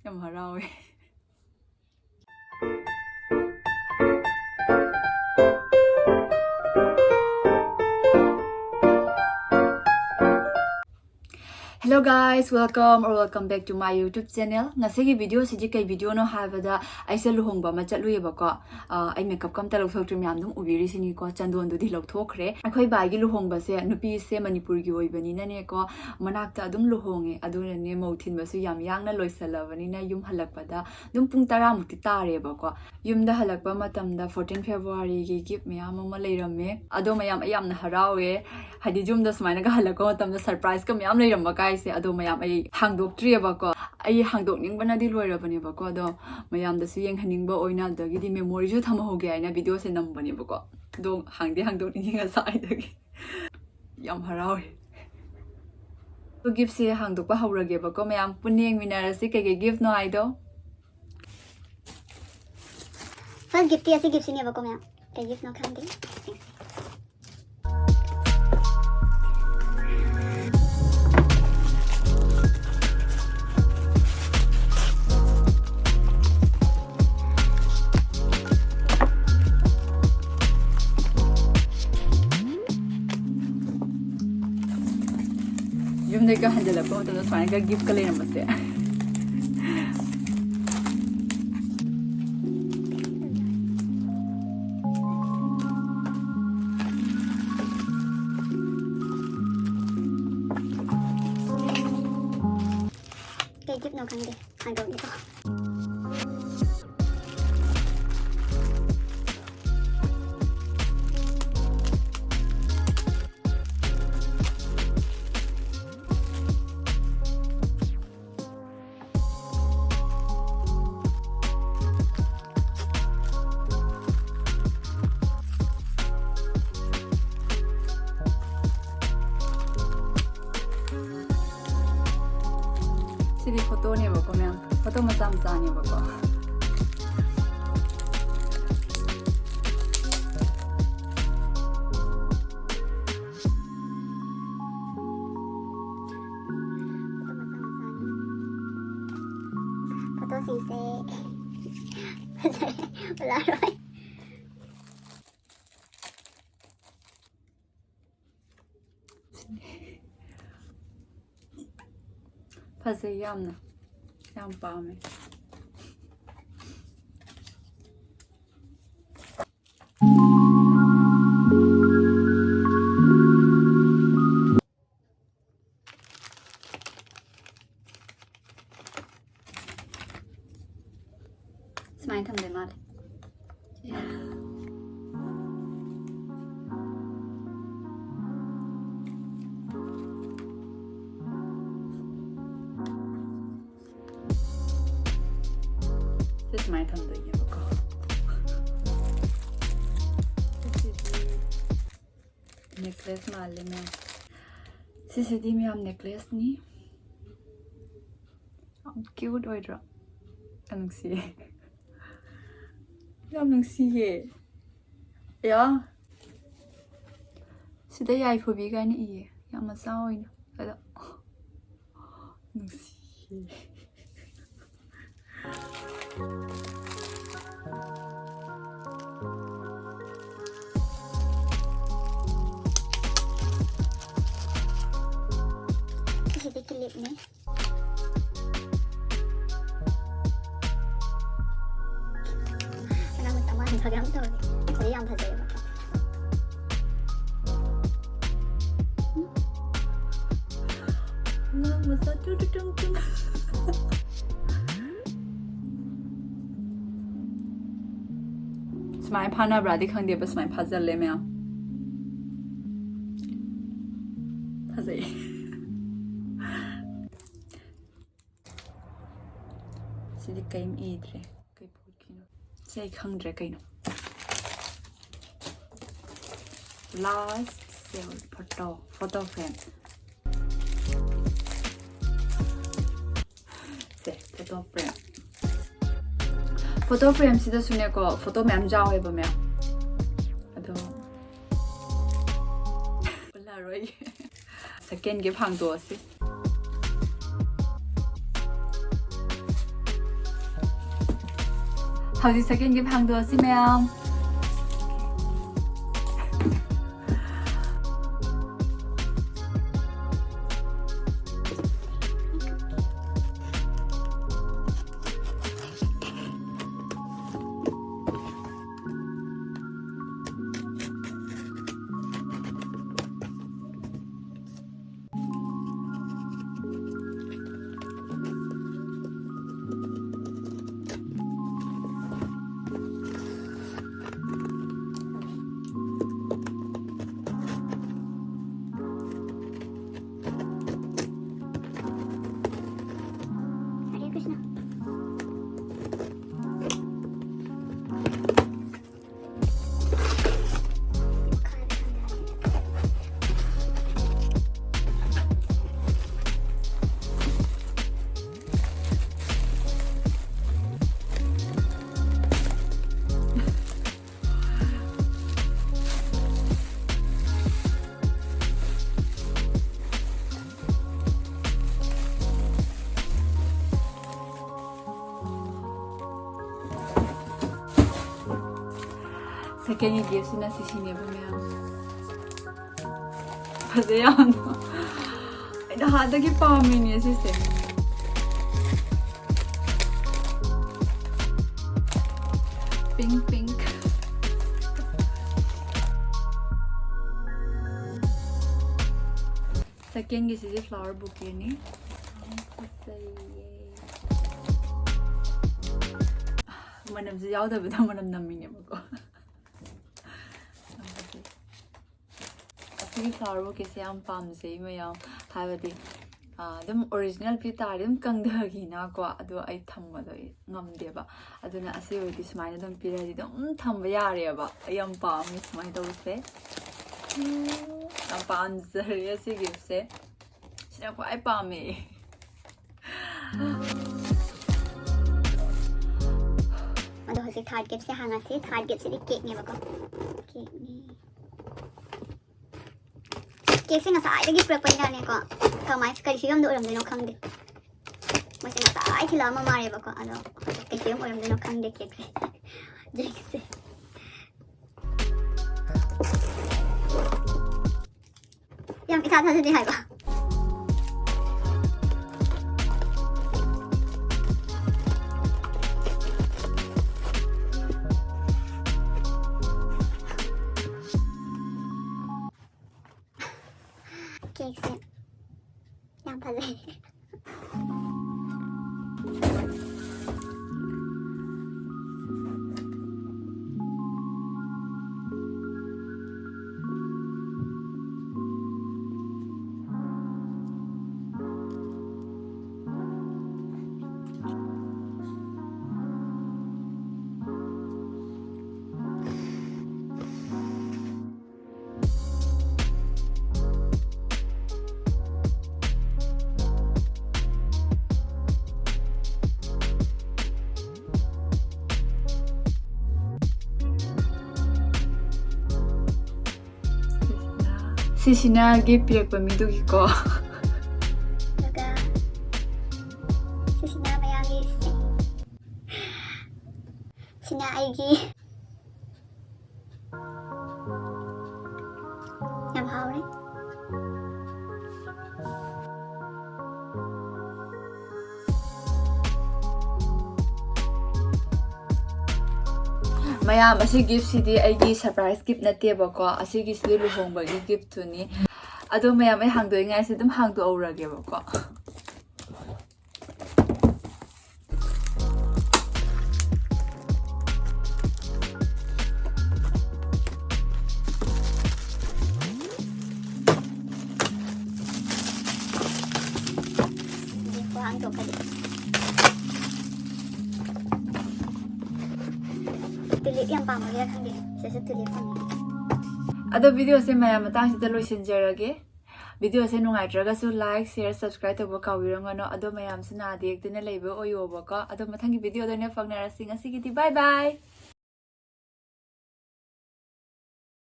ꯌꯥꯝ ꯍꯔꯥꯎꯋꯦ Hello guys, welcome back to my YouTube channel. Ngasigi video siji kai video no habada aise luhongba ma chatluye bako. Ai makeup kam ta lokthok myam dum ubiri sini ko chandon du di lokthokre. Akhoi bai gi luhongba se nupi se Manipur gi oibani na ne ko manak ta dum luhonge aduna ne mauthin ba su yam yang na loisalabani na yum halakpada dum pung 10 mukti tare bako. Yum da halakpa matam da 14 February gi gift myam ma leiramme. Ado mayam ayam na harawe. Hadi jum da smaina ga halakko matam da surprise ka myam leiramma kai se ado mayam ai hangdoktriye bako ai hangdokning bana di loirabane bako ado mayam da su yeng haning ba oina da gi di memory ju thama hoge aina video se nam bane bako do hangdokning nga sai da gi yam harawe to gift se hangdok ba haurage bako mayam punyeng minarasi ke gift no ai do first gift ऐसी gift नहीं है बको मैं क्या gift ना खाने yum ne ka handle ko to swain ka gift ka le nam se क्या gift ना खाने हाँ दो नहीं तो Sidi photo ne bako myam photo macam ne bako photo सी से बुला रहा है Fazay yam na yam paame Smile tham de mal This might have the yellow. This is the necklace malle mein. This is the mein necklace ni. Cute oidra. Anong si. Anong si ye. Ya. Sida Yaifabi ka ni iye. Yang masaoy na. Ada. Anong si. किसी clip में 나무 tamang 저렴 또 거의 안 받아요. Masa tung. Smile pana bradi khang dia smile puzzle le mea. Puzzle. Sidi kaim idre. Kai put kino. Say khang dre kaino. Last sale photo frame. Say photo frame. Photo frame sida sune ko photo mem jaw he ba me ado wala roi second ge phang do si how's second gift hang do si ma'am Hare Krishna. second gift sina si sine ba ma'am pwede yan ay nahadagi pa kami niya sis eh pink pink second gift is flower bouquet ni manam se yaw da ba manam nammi ne ba ko This flower bouquet is very famous. The original pita is very good. I thamba do ngam deba. Aduna asi oi this mine dum pira di dum thamba yare ba. Ayam pam is mine do se. Am pam zare si give se. Sina ko ai pam me. Ado hasi third gift se hanga si third gift se di cake ni ba ko. Cake ni. Cake se ngasai dagi prak pani ne ko. Kamai kari sigam do ram de no khang de. Mo se ngasai thila ma mare ba ko ado. Ke sigam ram de no khang de cake se. Cake se. Yam itha tha se di hai ba. Cake se yang pazai. Sisina gift piak pa mi do ki ko. Laga. Sisina mayagi. Sina aigi. Yam hao đấy. Mayam asi gift sidi aigi surprise gift na te ba ko asi gi sidi luhong ba gi gift tu ni ado mayam ai hang do ngai si dum hang do aura ge ba ko Ko hang do kali. Tulip yang pang ya khang de. Sesa tulip pang. Ado video se mayam matang si dalo sinjarage video se nungai traga su like share subscribe to ka wirangano ado mayam sina dek dina leibo oyo ba ka ado mathangi video da ne fangnara singa sigiti bye bye